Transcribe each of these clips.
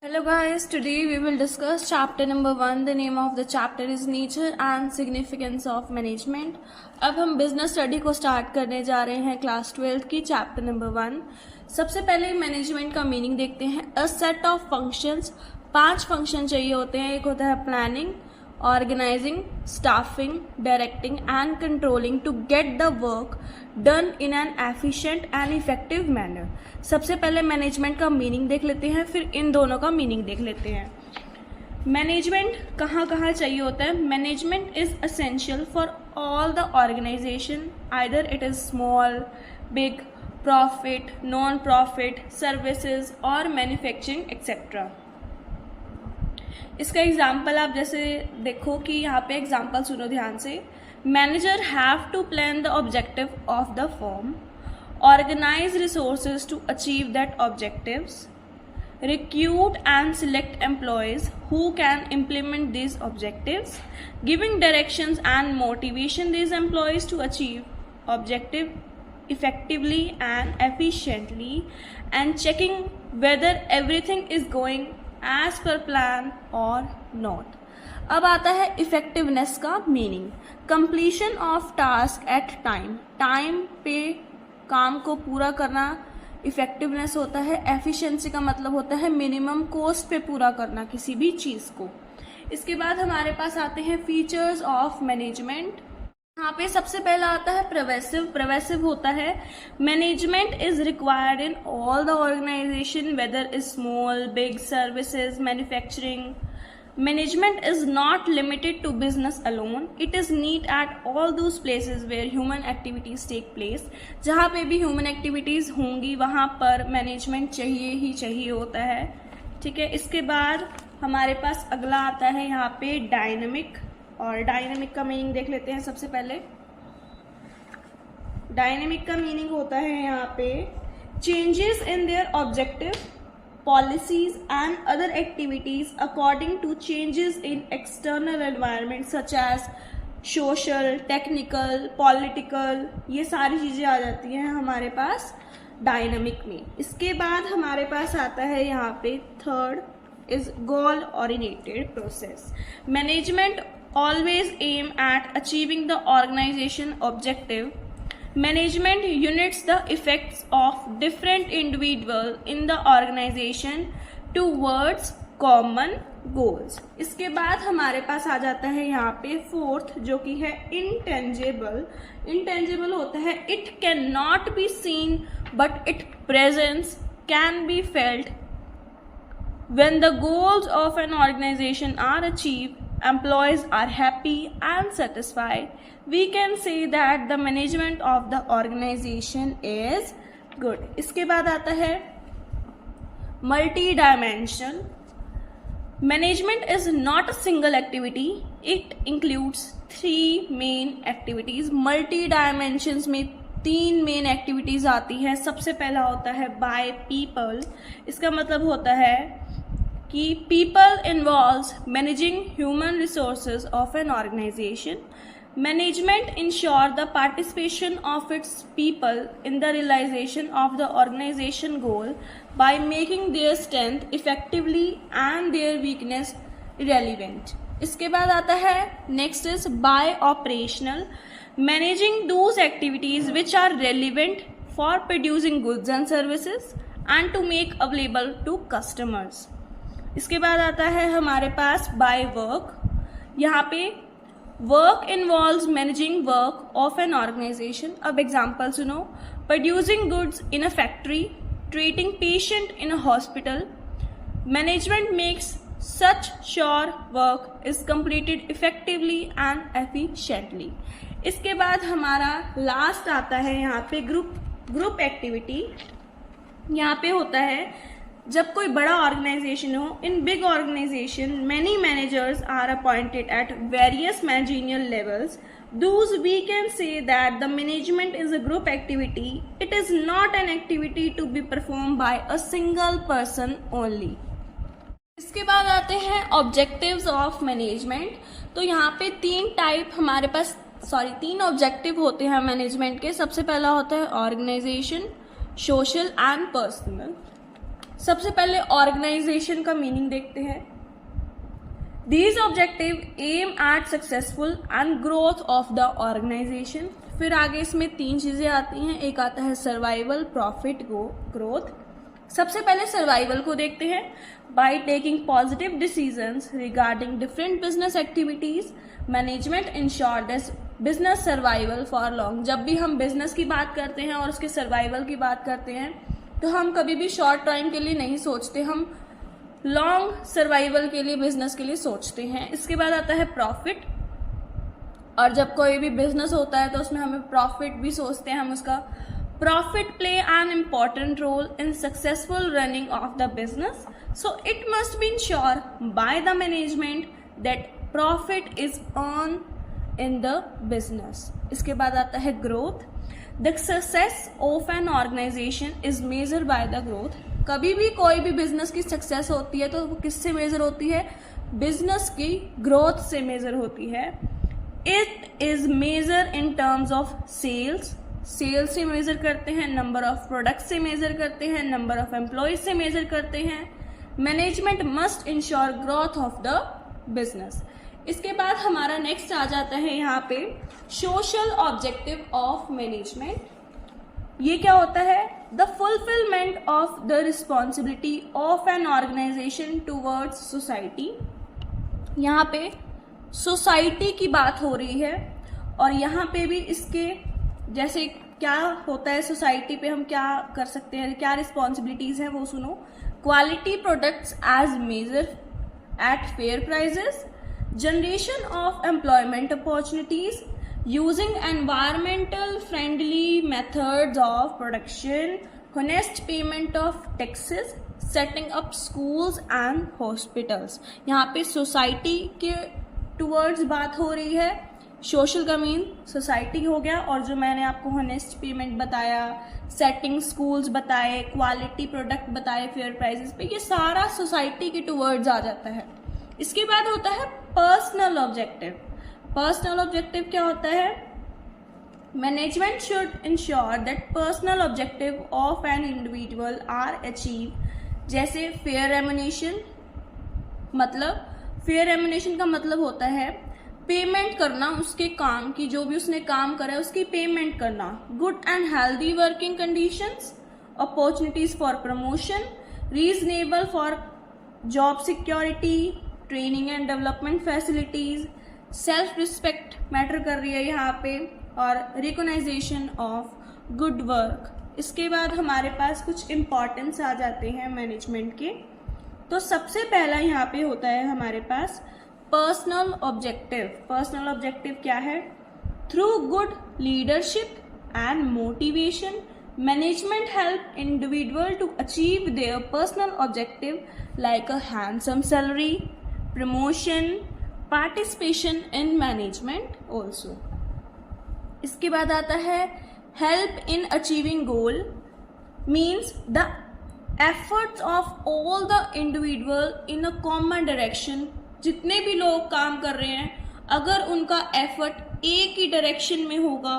Hello guys, today we will discuss chapter number 1. The name of the chapter is Nature and Significance of Management. अब हम business study को start करने जा रहे हैं class 12 की चैप्टर नंबर 1. सबसे पहले मैनेजमेंट का मीनिंग देखते हैं. A set of functions, 5 function चाहिए होते हैं. एक होता है planning, organizing, staffing, directing and controlling to get the work done in an efficient and effective manner. सबसे पहले मैनेजमेंट का मीनिंग देख लेते हैं, फिर इन दोनों का मीनिंग देख लेते हैं. मैनेजमेंट कहाँ कहाँ चाहिए होता है? Management is essential for all the organization, either it is small, big, profit, non profit, services और मैन्युफैक्चरिंग एक्सेट्रा. इसका एग्जाम्पल आप जैसे देखो कि यहाँ पे एग्जाम्पल सुनो ध्यान से. Manager have to plan the objective of the firm, organize resources to achieve that objectives, recruit and select employees who can implement these objectives, giving directions and motivation these employees to achieve objective effectively and efficiently, and checking whether everything is going as per plan or not. अब आता है effectiveness का meaning. Completion of task at time, time पे काम को पूरा करना effectiveness होता है. एफिशिएंसी का मतलब होता है मिनिमम कॉस्ट पे पूरा करना किसी भी चीज़ को. इसके बाद हमारे पास आते हैं फीचर्स ऑफ मैनेजमेंट. यहाँ पे सबसे पहला आता है प्रोवेसिव. प्रोवेसिव होता है management is required in all the organization whether is small, big, services, manufacturing. Management is not limited to business alone. It is needed at all those places where human activities take place. जहाँ पे भी human activities होंगी वहाँ पर management चाहिए ही चाहिए होता है. ठीक है. इसके बाद हमारे पास अगला आता है यहाँ पे डायनेमिक, और डायनेमिक का मीनिंग देख लेते हैं. सबसे पहले डायनेमिक का मीनिंग होता है यहाँ पे changes in their objective, policies and other activities according to changes in external environment such as social, technical, political. ये सारी चीज़ें आ जाती हैं हमारे पास डायनामिक में. इसके बाद हमारे पास आता है यहाँ पे third is goal oriented process. Management always aim at achieving the organization objective. Management units the effects of different individuals in the organization towards common goals. इसके बाद हमारे पास आ जाता है यहाँ पे फोर्थ, जो कि है इंटेंजिबल. इंटेंजिबल होता है it can not be seen but it presence can be felt. When the goals of an organization are achieved, employees are happy and satisfied, we can say that the management of the organization is good. इसके बाद आता है multi-dimensional. Management is not a single activity. It includes 3 main activities. Multi-dimensions में 3 main activities आती हैं. सबसे पहला होता है बाय पीपल. इसका मतलब होता है कि people involves managing human resources of an organization. Management ensure the participation of its people in the realization of the organization goal by making their strength effectively and their weakness relevant. इसके बाद आता है next is by operational. Managing those activities which are relevant for producing goods and services and to make available to customers. इसके बाद आता है हमारे पास bye work. यहाँ पे work involves managing work of an organisation. अब एग्जांपल सुनो. Producing goods in a factory, treating patient in a hospital. Management makes such sure work is completed effectively and efficiently. इसके बाद हमारा लास्ट आता है यहाँ पे ग्रुप एक्टिविटी. यहाँ पे होता है जब कोई बड़ा ऑर्गेनाइजेशन हो. In big organization many managers are appointed at various managerial levels. Thus we can say that the management is a group activity. It is not an activity to be performed by a single person only. इसके बाद आते हैं objectives of management. तो यहाँ पे 3 objective होते हैं management के. सबसे पहला होता है ऑर्गेनाइजेशन, सोशल एंड पर्सनल. सबसे पहले ऑर्गेनाइजेशन का मीनिंग देखते हैं। These objectives aim at successful and growth of the organization। फिर आगे इसमें 3 चीज़ें आती हैं, एक आता है सर्वाइवल, प्रॉफिट, ग्रोथ। सबसे पहले सर्वाइवल को देखते हैं। By taking positive decisions regarding different business activities, management ensure this business survival for long. जब भी हम बिजनेस की बात करते हैं और उसके सर्वाइवल की बात करते हैं तो हम कभी भी शॉर्ट टाइम के लिए नहीं सोचते, हम लॉन्ग सर्वाइवल के लिए, बिजनेस के लिए सोचते हैं। इसके बाद आता है प्रॉफिट, और जब कोई भी बिजनेस होता है तो उसमें हमें प्रॉफिट भी सोचते हैं हम उसका। Profit play an important role in successful running of the business, so it must be insure by the management that profit is earn in the business. इसके बाद आता है growth. The success of an organisation is measure by the growth. कभी भी कोई भी business की success होती है तो वो किससे मेजर होती है? बिजनेस की ग्रोथ से मेजर होती है। It is measure in terms of sales, sales से मेजर करते हैं, नंबर ऑफ प्रोडक्ट से मेजर करते हैं, नंबर ऑफ एम्प्लॉयज से मेजर करते हैं। Management must insure growth of the business. इसके बाद हमारा नेक्स्ट आ जाता है यहाँ पे सोशल ऑब्जेक्टिव ऑफ मैनेजमेंट। ये क्या होता है? The fulfilment of the responsibility of an organisation towards society. यहाँ पे सोसाइटी की बात हो रही है और यहाँ पे भी इसके जैसे क्या होता है, सोसाइटी पे हम क्या कर सकते हैं, क्या रिस्पॉन्सिबिलिटीज है वो सुनो। Quality products as measure at fair prices, generation of employment opportunities, using environmental friendly methods of production, honest payment of taxes, setting up schools and hospitals. यहाँ पे सोसाइटी के टूवर्ड्स बात हो रही है। सोशल का मीन सोसाइटी हो गया, और जो मैंने आपको हॉनेस्ट पेमेंट बताया, सेटिंग स्कूल्स बताए, क्वालिटी प्रोडक्ट बताए फेयर प्राइसेस पे, ये सारा सोसाइटी के टूवर्ड्स आ जाता है। इसके बाद होता है पर्सनल ऑब्जेक्टिव। पर्सनल ऑब्जेक्टिव क्या होता है? Management should insure that personal objective of an individual are achieve. जैसे फेयर रेम्युनेशन, मतलब फेयर रेम्युनेशन का मतलब होता है पेमेंट करना उसके काम की, जो भी उसने काम करा है उसकी पेमेंट करना। Good and healthy working conditions, opportunities for promotion, reasonable for job security, training and development facilities, self respect matter कर रही है यहाँ पे, और रिकॉग्नाइजेशन ऑफ गुड वर्क। इसके बाद हमारे पास कुछ इम्पॉर्टेंस आ जाते हैं मैनेजमेंट के। तो सबसे पहला यहाँ पे होता है हमारे पास पर्सनल ऑब्जेक्टिव। पर्सनल ऑब्जेक्टिव क्या है? Through good leadership and motivation, management help individual to achieve their personal objective like a handsome salary, promotion, participation in management also. इसके बाद आता है help in achieving goal, means the efforts of all the individual in a common direction। जितने भी लोग काम कर रहे हैं अगर उनका एफर्ट एक ही डायरेक्शन में होगा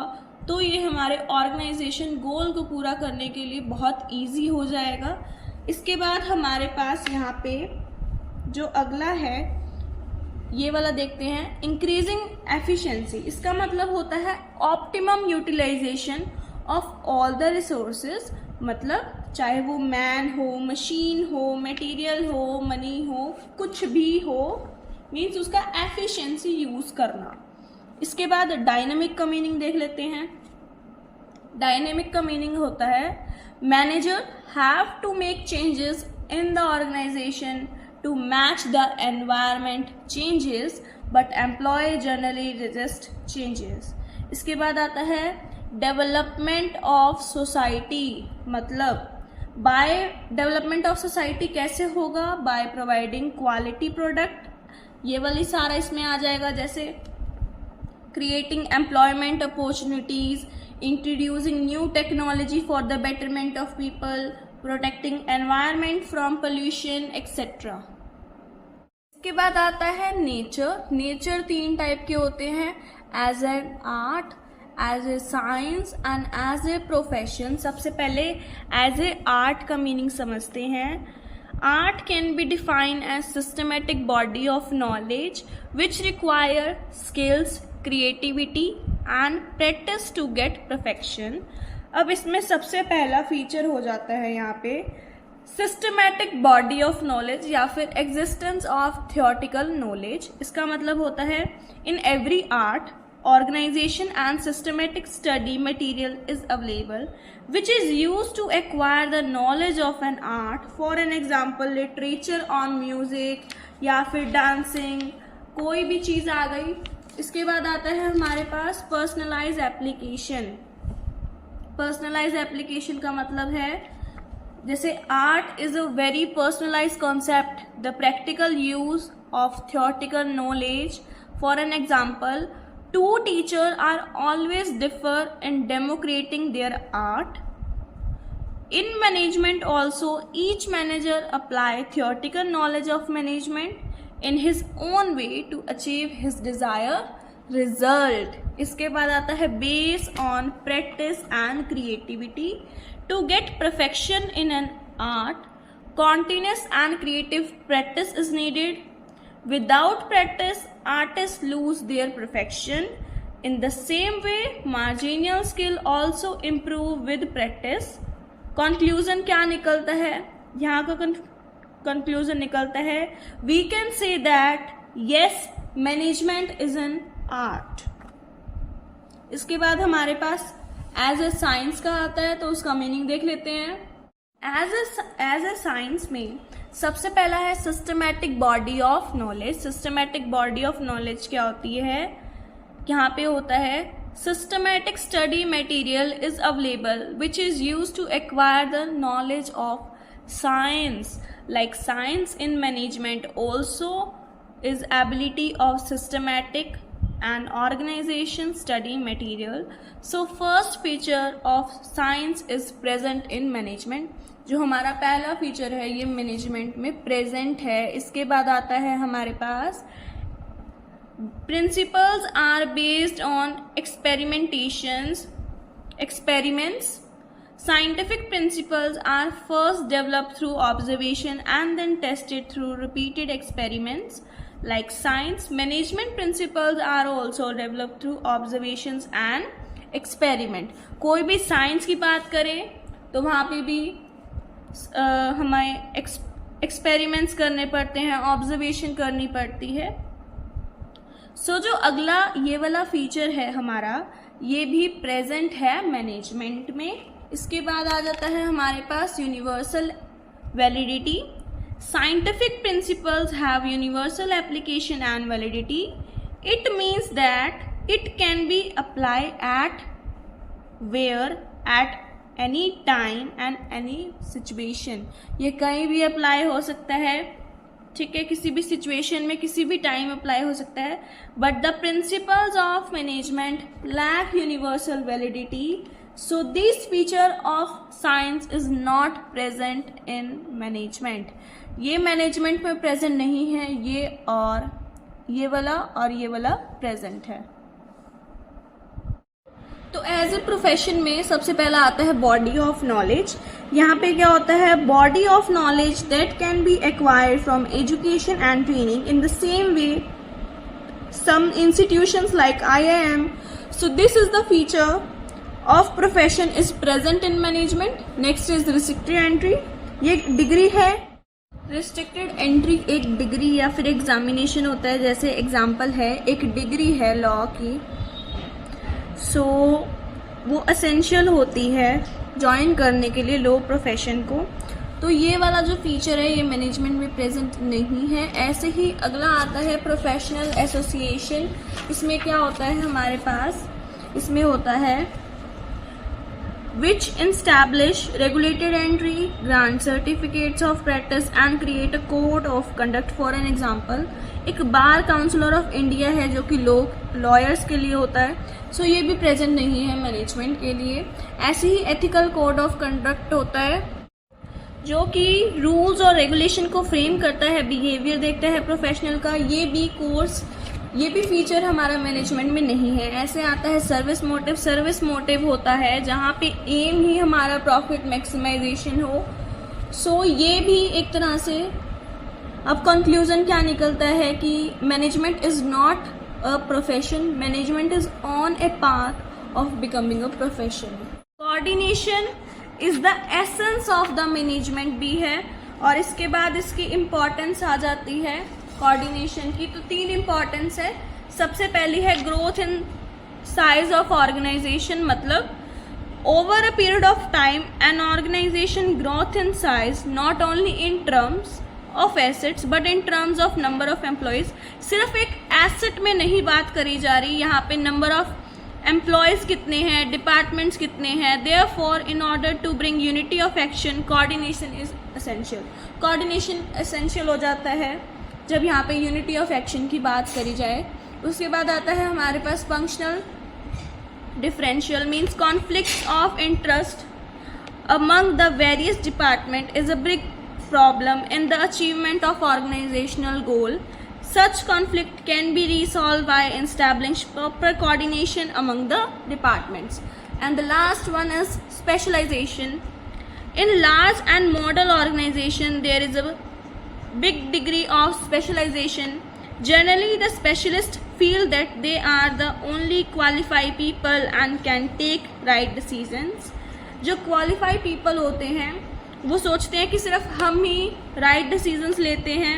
तो ये हमारे ऑर्गेनाइजेशन गोल को पूरा करने के लिए बहुत इजी हो जाएगा। इसके बाद हमारे पास यहाँ पे जो अगला है ये वाला देखते हैं, इंक्रीजिंग एफिशिएंसी। इसका मतलब होता है optimum utilisation of all the resources, मतलब चाहे वो मैन हो, मशीन हो, मटेरियल हो, मनी हो, कुछ भी हो, मीन्स उसका एफिशिएंसी यूज करना। इसके बाद डायनेमिक का मीनिंग देख लेते हैं। डायनेमिक का मीनिंग होता है manager have to make changes in the organisation to match the environment changes, but employ generally resist changes. इसके बाद आता है डेवलपमेंट ऑफ सोसाइटी, मतलब बाय डेवलपमेंट ऑफ सोसाइटी कैसे होगा? बाय प्रोवाइडिंग क्वालिटी प्रोडक्ट, ये वाली सारा इसमें आ जाएगा, जैसे creating employment opportunities, introducing new technology for the betterment of people, protecting environment from pollution etcetera. इसके बाद आता है नेचर। नेचर 3 टाइप के होते हैं, as an art, as a science and as a profession. सबसे पहले एज ए आर्ट का मीनिंग समझते हैं। Art can be defined as systematic body of knowledge which require skills, creativity and practice to get perfection. अब इसमें सबसे पहला feature हो जाता है यहाँ पे सिस्टमैटिक बॉडी ऑफ नॉलेज या फिर एग्जिस्टेंस ऑफ थियोरटिकल नॉलेज। इसका मतलब होता है in every art organization and systematic study material is available which is used to acquire the knowledge of an art. For an example, literature on music या फिर dancing, कोई भी चीज़ आ गई। इसके बाद आता है हमारे पास personalized application। personalized application का मतलब है जैसे art is a very personalized concept, the practical use of theoretical knowledge. For an example, two teachers are always differ in demonstrating their art. In management also, each manager apply theoretical knowledge of management in his own way to achieve his desired result. इसके बाद आता है based on practice and creativity to get perfection in an art. Continuous and creative practice is needed. Without practice, artists lose their perfection. In the same way, marginal skill also improve with practice. Conclusion क्या निकलता है? यहाँ का conclusion निकलता है we can say that yes, management is an art. इसके बाद हमारे पास as a science का आता है, तो उसका मीनिंग देख लेते हैं। as a science में सबसे पहला है systematic body of knowledge. Systematic body of knowledge क्या होती है? यहाँ पे होता है systematic study material is available which is used to acquire the knowledge of science. Like science in management also is ability of systematic and organization study material. So first feature of science is present in management. जो हमारा पहला feature है ये management में present है। इसके बाद आता है हमारे पास principles are based on experiments. Scientific principles are first developed through observation and then tested through repeated experiments. Like science, management principles are also developed through observations and experiment. कोई भी साइंस की बात करें तो वहाँ पे भी हमें एक्सपेरिमेंट्स करने पड़ते हैं, ऑब्जर्वेशन करनी पड़ती है। सो जो अगला ये वाला फीचर है हमारा, ये भी प्रेजेंट है मैनेजमेंट में। इसके बाद आ जाता है हमारे पास universal validity. Scientific principles have universal application and validity. It means that it can be applied at where, at any time and any situation. ये कहीं भी अप्लाई हो सकता है, ठीक है, किसी भी सिचुएशन में किसी भी टाइम अप्लाई हो सकता है। But the principles of management lack universal validity, so this feature of science is not present in management. ये मैनेजमेंट में प्रेजेंट नहीं है, ये वाला प्रेजेंट है। तो एज ए प्रोफेशन में सबसे पहला आता है बॉडी ऑफ नॉलेज। यहाँ पे क्या होता है? Body of knowledge that can be acquired from education and training in the same way some institutions like IIM. So this is the feature of profession is present in management. Next is restricted entry. ये degree है। Restricted entry एक degree या फिर examination होता है। जैसे example है, एक डिग्री है लॉ की, सो वो एसेंशियल होती है ज्वाइन करने के लिए लॉ प्रोफेशन को। तो ये वाला जो फीचर है ये मैनेजमेंट में प्रेजेंट नहीं है। ऐसे ही अगला आता है प्रोफेशनल एसोसिएशन। इसमें क्या होता है हमारे पास? इसमें होता है which establish regulated entry, grant certificates of practice and create a code of conduct. For an example, एक बार काउंसिलर ऑफ इंडिया है जो कि लॉयर्स के लिए होता है, सो ये भी प्रेजेंट नहीं है मैनेजमेंट के लिए। ऐसे ही एथिकल कोड ऑफ कंडक्ट होता है जो कि रूल्स और रेगुलेशन को फ्रेम करता है, बिहेवियर देखता है प्रोफेशनल का। ये भी कोर्स ये भी फीचर हमारा मैनेजमेंट में नहीं है। ऐसे आता है सर्विस मोटिव। सर्विस मोटिव होता है जहाँ पे एम ही हमारा प्रॉफिट मैक्सिमाइजेशन हो। सो ये भी एक तरह से, अब कंक्लूजन क्या निकलता है कि management is not a profession, management is on a path of becoming a profession. Coordination is the essence of the management भी है, और इसके बाद इसकी इम्पोर्टेंस आ जाती है कोऑर्डिनेशन की। तो 3 इम्पोर्टेंस है। सबसे पहली है growth in size of organisation, मतलब over a period of time an organization growth in size not only in terms of assets but in terms of number of employees। सिर्फ एक एसेट में नहीं बात करी जा रही, यहाँ पे नंबर ऑफ एम्प्लॉयज कितने हैं, डिपार्टमेंट्स कितने हैं। Therefore in order to bring unity of action coordination is essential. Coordination essential हो जाता है जब यहाँ पे यूनिटी ऑफ एक्शन की बात करी जाए। उसके बाद आता है हमारे पास functional differential, means conflicts of interest among the various department is a big problem in the achievement of organizational goal. Such conflict can be resolved by establishing proper coordination among the departments. And the last one is specialization. In large and model organization there is a big degree of specialization. Generally the specialists feel that they are the only qualified people and can take right decisions. जो qualified people होते हैं वो सोचते हैं कि सिर्फ हम ही right decisions लेते हैं।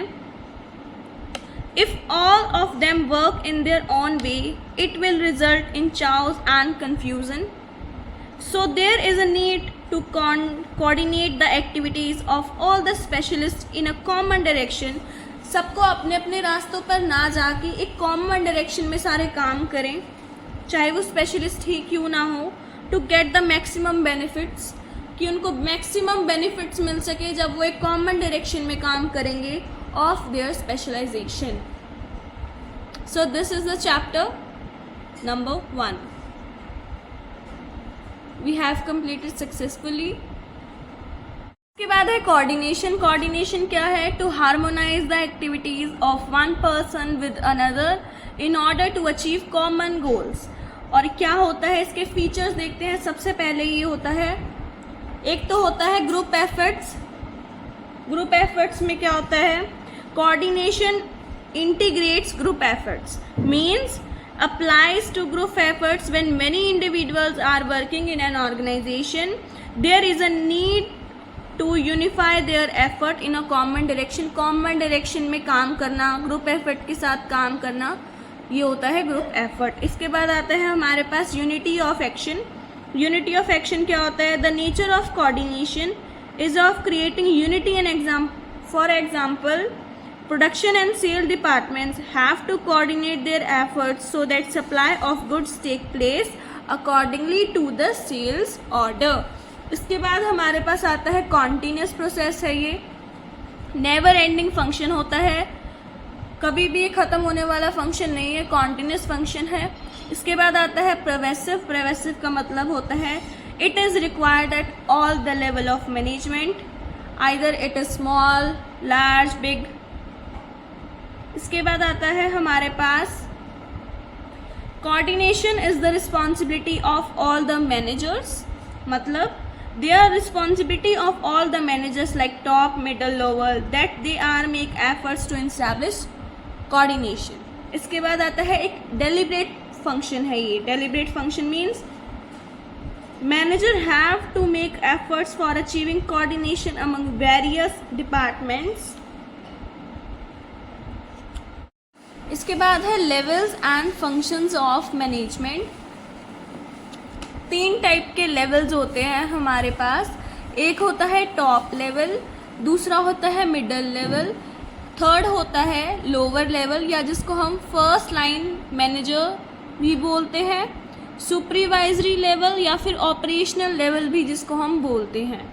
If all of them work in their own way, it will result in chaos and confusion. So there is a need to coordinate the activities of all the specialists in a common direction. सबको अपने अपने रास्तों पर ना जाके एक common direction में सारे काम करें, चाहे वो स्पेशलिस्ट ही क्यों ना हो, to get the maximum benefits, कि उनको मैक्सिमम बेनिफिट्स मिल सके जब वो एक कॉमन डायरेक्शन में काम करेंगे of their specialisation. So this is the chapter number 1 we have completed successfully. उसके बाद है कोऑर्डिनेशन। कोऑर्डिनेशन क्या है? To harmonise the activities of one person with another in order to achieve common goals. और क्या होता है, इसके फीचर्स देखते हैं। सबसे पहले ये होता है, एक तो होता है ग्रुप एफर्ट्स। ग्रुप एफर्ट्स में क्या होता है? Coordination integrates group efforts, means applies to group efforts when many individuals are working in an organization. There is a need to unify their effort in a common direction. common direction में काम करना, group effort के साथ काम करना, ये होता है group effort। इसके बाद आता है हमारे पास unity of action। unity of action क्या होता है? The nature of coordination is of creating unity and for example production and sale departments have to coordinate their efforts so that supply of goods take place accordingly to the sales order। इसके बाद हमारे पास आता है continuous process है, ये never ending function होता है, कभी भी ख़त्म होने वाला फंक्शन नहीं है, कॉन्टीन्यूस फंक्शन है। इसके बाद आता है प्रोग्रेसिव। प्रोग्रेसिव का मतलब होता है it is required at all the level of management, either it is small, large, big. इसके बाद आता है हमारे पास coordination is the responsibility of all the managers, मतलब they are responsibility of all the managers like top, middle, lower, that they are make efforts to establish coordination। इसके बाद आता है एक deliberate function है, ये deliberate function means manager have to make efforts for achieving coordination among various departments। इसके बाद है levels and functions of management। 3 type के लेवल्स होते हैं हमारे पास। एक होता है टॉप लेवल, दूसरा होता है मिडल लेवल, थर्ड होता है लोअर लेवल या जिसको हम फर्स्ट लाइन मैनेजर भी बोलते हैं, सुपरवाइजरी लेवल या फिर ऑपरेशनल लेवल भी जिसको हम बोलते हैं।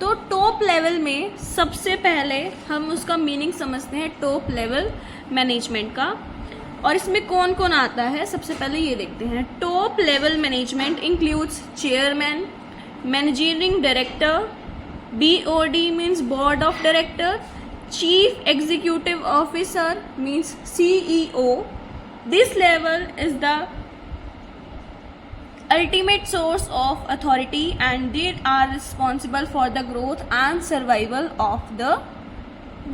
तो टॉप लेवल में सबसे पहले हम उसका मीनिंग समझते हैं टॉप लेवल मैनेजमेंट का, और इसमें कौन कौन आता है सबसे पहले ये देखते हैं। Top level management includes chairman, managing director, BOD means board of director, chief executive officer means CEO, this level is the ultimate source of authority and they are responsible for the growth and survival of the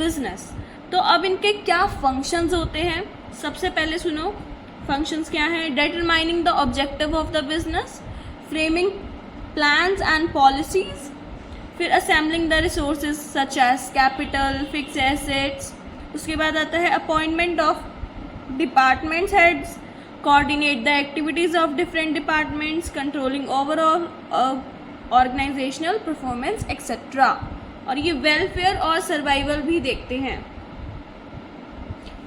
business. तो अब इनके क्या functions होते हैं, सबसे पहले सुनो functions क्या हैं. Determining the objective of the business, framing plans and policies, फिर assembling the resources such as capital, fixed assets. उसके बाद आता है appointment of department heads, coordinate the activities of different departments, controlling overall organizational performance etc. और ये welfare और survival भी देखते हैं.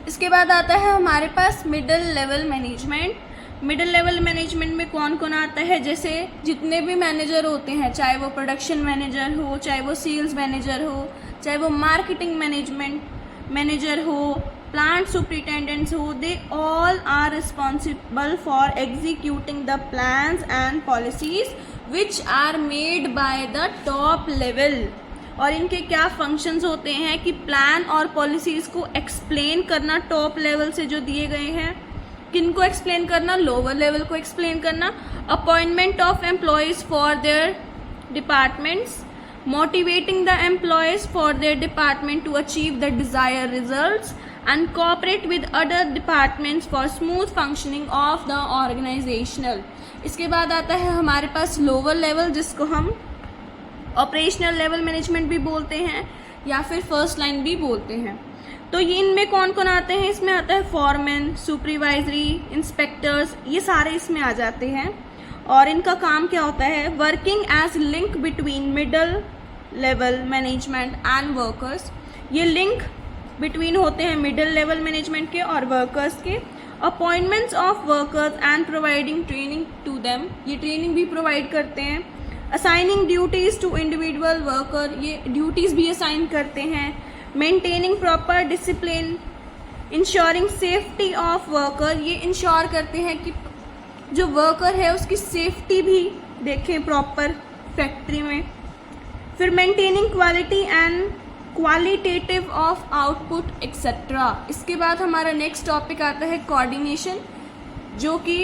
इसके बाद आता है हमारे पास middle level management. Middle level management में कौन कौन आता है, जैसे जितने भी मैनेजर होते हैं, चाहे वो प्रोडक्शन मैनेजर हो, चाहे वो सेल्स मैनेजर हो, चाहे वो मार्केटिंग मैनेजर हो, plant superintendents who they all are responsible for executing the plans and policies which are made by the top level. और इनके क्या फंक्शंस होते हैं कि प्लान और पॉलिसीज़ को एक्सप्लेन करना टॉप लेवल से जो दिए गए हैं, किनको एक्सप्लेन करना, लोअर लेवल को एक्सप्लेन करना, appointment of employees for their departments, motivating the employees for their department to achieve the desire results and cooperate with other departments for smooth functioning of the organizational. इसके बाद आता है हमारे पास lower level, जिसको हम operational level management भी बोलते हैं या फिर फर्स्ट लाइन भी बोलते हैं. तो ये इनमें कौन कौन आते हैं, इसमें आता है फॉरमैन, सुपरवाइजरी, इंस्पेक्टर्स, ये सारे इसमें आ जाते हैं. और इनका काम क्या होता है, working as link between middle level management and workers. ये लिंक बिटवीन होते हैं मिडिल लेवल मैनेजमेंट के और वर्कर्स के. Appointments of workers and providing training to them, ये ट्रेनिंग भी प्रोवाइड करते हैं. Assigning duties to individual worker, ये ड्यूटीज़ भी असाइन करते हैं. Maintaining proper discipline, insuring safety of worker, ये इंश्योर करते हैं कि जो वर्कर है उसकी सेफ्टी भी देखें प्रॉपर फैक्ट्री में. फिर maintaining quality and qualitative of output etcetera. इसके बाद हमारा नेक्स्ट टॉपिक आता है कोऑर्डिनेशन, जो कि